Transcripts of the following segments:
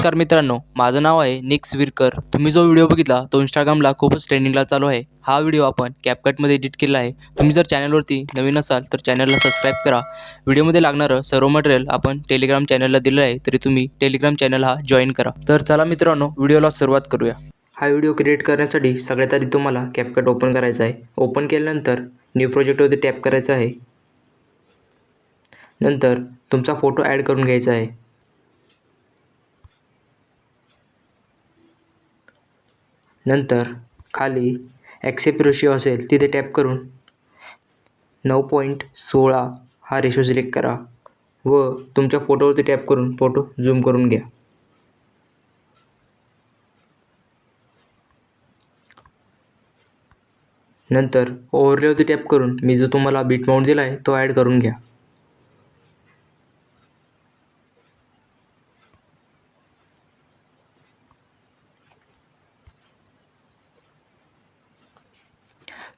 नमस्कार मित्रांनो, माझं नाव आहे निक्स विरकर. तुम्ही जो व्हिडिओ बघितला तो Instagramला खूपच ट्रेंडिंगला चालू आहे. हा व्हिडिओ आपण CapCutमध्ये एडिट केला आहे. तुम्ही जर चॅनलवरती नवीन असाल तर चॅनलला सबस्क्राईब करा. व्हिडिओमध्ये लागणारं सर्व मटेरियल आपण टेलिग्राम चॅनलला दिलं आहे, तरी तुम्ही टेलिग्राम चॅनल हा जॉईन करा. तर चला मित्रांनो, व्हिडिओला सुरुवात करूया. हा व्हिडिओ क्रिएट करण्यासाठी सगळ्यात आधी तुम्हाला CapCut ओपन करायचं आहे. ओपन केल्यानंतर न्यू प्रोजेक्टवरती टॅप करायचं आहे. नंतर तुमचा फोटो ॲड करून घ्यायचा आहे. नंतर खाली ॲक्सेप्ट रेशिओ असेल तिथे टॅप करून 9.16 हा रेशो सिलेक्ट करा व तुमच्या फोटोवरती टॅप करून फोटो झूम करून घ्या. नंतर ओव्हरलेवरती टॅप करून मी जो तुम्हाला बीट माउंट दिला आहे तो ॲड करून घ्या.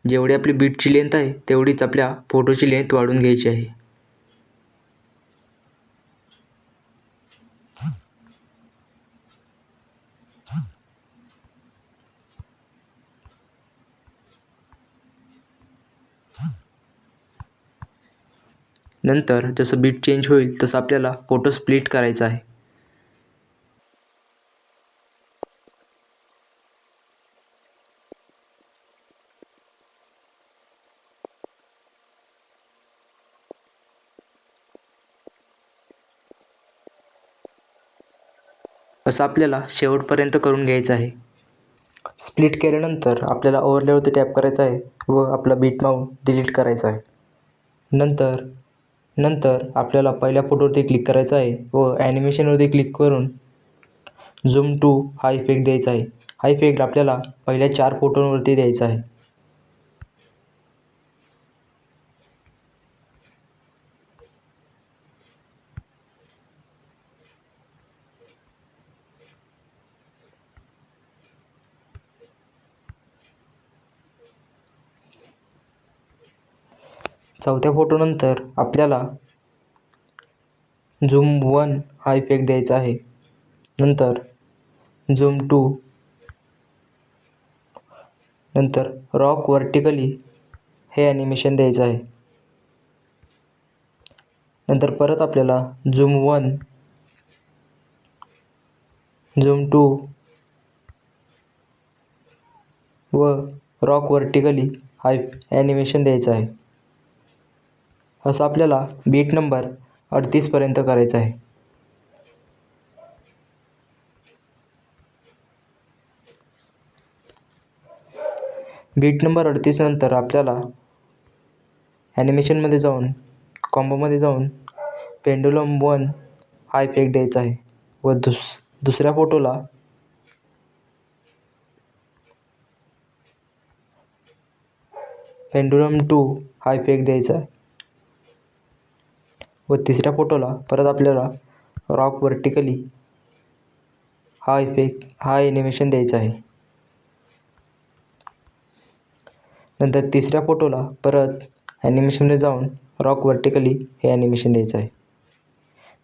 जेवढी आपली बीटची लेंथ आहे तेवढीच आपल्या फोटोची लेंथ वाढवून घ्यायची आहे. नंतर जसं बीट चेंज होईल तसं आपल्याला फोटो स्प्लिट करायचा आहे. असं आपल्याला शेवटपर्यंत करून घ्यायचं आहे. स्प्लिट केल्यानंतर आपल्याला ओव्हरलेवरती टॅप करायचं आहे व आपला बीट माउंट डिलीट करायचा आहे. नंतर आपल्याला पहिल्या फोटोवरती क्लिक करायचं आहे व ॲनिमेशनवरती क्लिक करून झूम टू हा इफेक्ट द्यायचा आहे. हा इफेक्ट आपल्याला पहिल्या 4 फोटोंवरती द्यायचा आहे. चौथ्या फोटोनंतर आपल्याला झूम 1 हा इफेक्ट द्यायचा आहे. नंतर झूम 2, नंतर रॉक वर्टिकली हे ॲनिमेशन द्यायचं आहे. नंतर परत आपल्याला झूम 1, झूम 2 व रॉक वर्टिकली हा ॲनिमेशन द्यायचा आहे. असं आपल्याला बीट नंबर 38 पर्यंत करायचं आहे. बीट नंबर 38 नंतर आपल्याला ॲनिमेशनमध्ये जाऊन कॉम्बोमध्ये जाऊन पेंडुलम 1 हा इफेक्ट द्यायचा आहे व दुसऱ्या फोटोला पेंडुलम 2 हा इफेक्ट द्यायचा आहे व तिसऱ्या फोटोला परत आपल्याला रॉक वर्टिकली हा ॲनिमेशन द्यायचा आहे. नंतर तिसऱ्या फोटोला परत ॲनिमेशनमध्ये जाऊन रॉक वर्टिकली हे ॲनिमेशन द्यायचं आहे.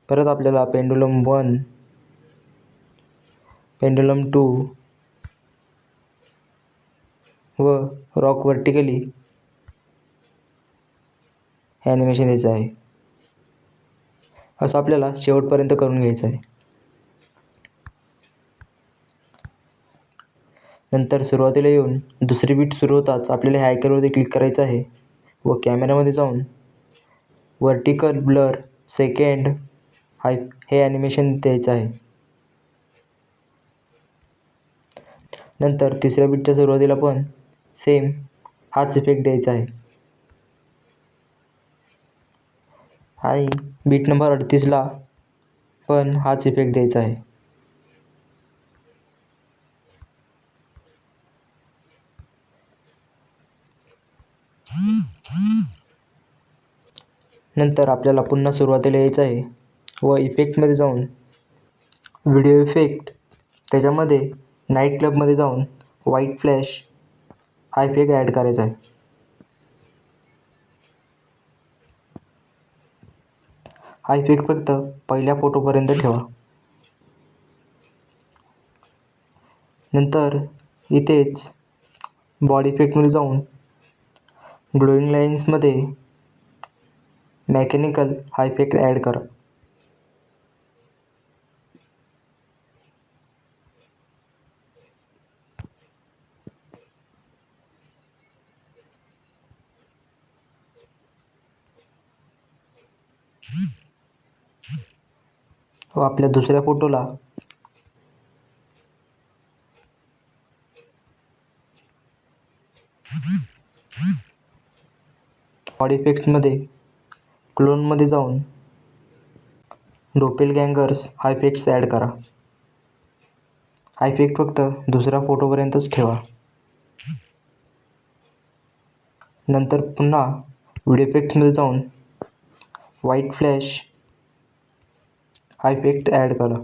परत आपल्याला पेंडुलम 1, पेंडुलम 2 व रॉक वर्टिकली हे ॲनिमेशन द्यायचं आहे. असं आपल्याला शेवटपर्यंत करून घ्यायचं आहे. नंतर सुरुवातीला येऊन दुसरी बीट सुरू होताच आपल्याला ह्या आयकॉनवरती क्लिक करायचं आहे व कॅमेरामध्ये जाऊन वर्टिकल ब्लर सेकंड हे ॲनिमेशन द्यायचं आहे. नंतर तिसऱ्या बीटच्या सुरुवातीला पण सेम हाच इफेक्ट द्यायचा आहे आणि बीट नंबर 38ला पण हाच इफेक्ट द्यायचा आहे. नंतर आपल्याला पुन्हा सुरुवातीला यायचं आहे व इफेक्टमध्ये जाऊन व्हिडिओ इफेक्ट त्याच्यामध्ये नाईट क्लबमध्ये जाऊन व्हाईट फ्लॅश हा इफेक्ट ॲड करायचा आहे. हा इफेक्ट फक्त पहिल्या फोटोपर्यंत ठेवा. नंतर इथेच बॉडी इफेक्टमध्ये जाऊन ग्लोईंग लाईन्समध्ये मेकॅनिकल हा इफेक्ट ॲड करा. व आपल्या दुसऱ्या फोटोला बॉडी इफेक्ट्समध्ये क्लोनमध्ये जाऊन डोपेलगँगर्स हा इफेक्ट्स ॲड करा. हा इफेक्ट फक्त दुसऱ्या फोटोपर्यंतच ठेवा. नंतर पुन्हा व्हिडिओ इफेक्ट्समध्ये जाऊन व्हाईट फ्लॅश हा इफेक्ट ॲड करा.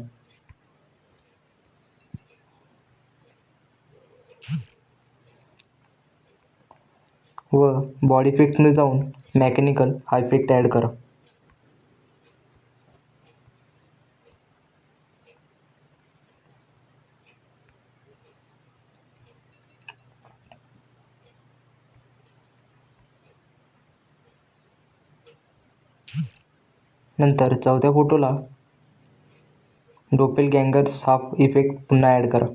व बॉडी इफेक्टमध्ये जाऊन मेकॅनिकल हा इफेक्ट ॲड करा. नंतर चौथ्या फोटोला डोपेलगँगर्स हा इफेक्ट पुन्हा ॲड करा.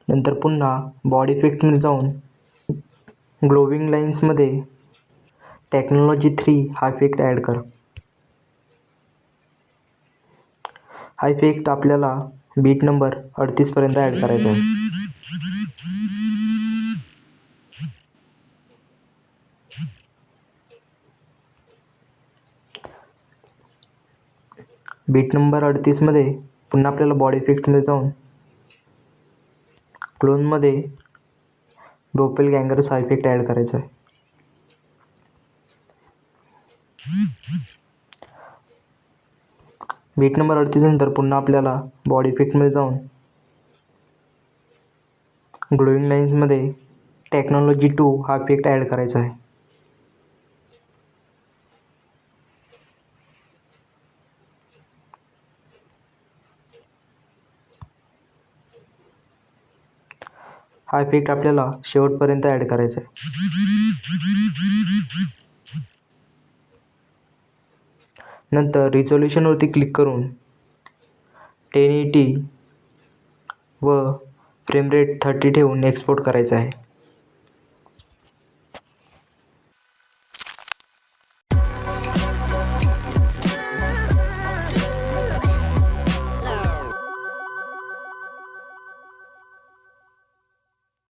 नंतर पुन्हा बॉडी इफेक्टमध्ये जाऊन ग्लोविंग लाईन्समध्ये टेक्नॉलॉजी 3 हा इफेक्ट ॲड करा. हा इफेक्ट आपल्याला बीट नंबर 38 पर्यंत ॲड करायचा आहे. बीट नंबर 38 मध्ये पुन्हा आपल्याला बॉडी इफेक्टमध्ये जाऊन क्लोनमध्ये डोपेलगँगर्स हा इफेक्ट ॲड करायचा आहे. बीट नंबर 38 नंतर पुन्हा आपल्याला बॉडी इफेक्टमध्ये जाऊन ग्लोईंग लाईन्समध्ये टेक्नॉलॉजी 2 हा इफेक्ट ॲड करायचा आहे. हा इफेक्ट आपल्याला शेवटपर्यंत ॲड करायचा आहे. नंतर रिझोल्यूशनवरती क्लिक करून 1080 व फ्रेम रेट 30 ठेवून एक्सपोर्ट करायचा आहे.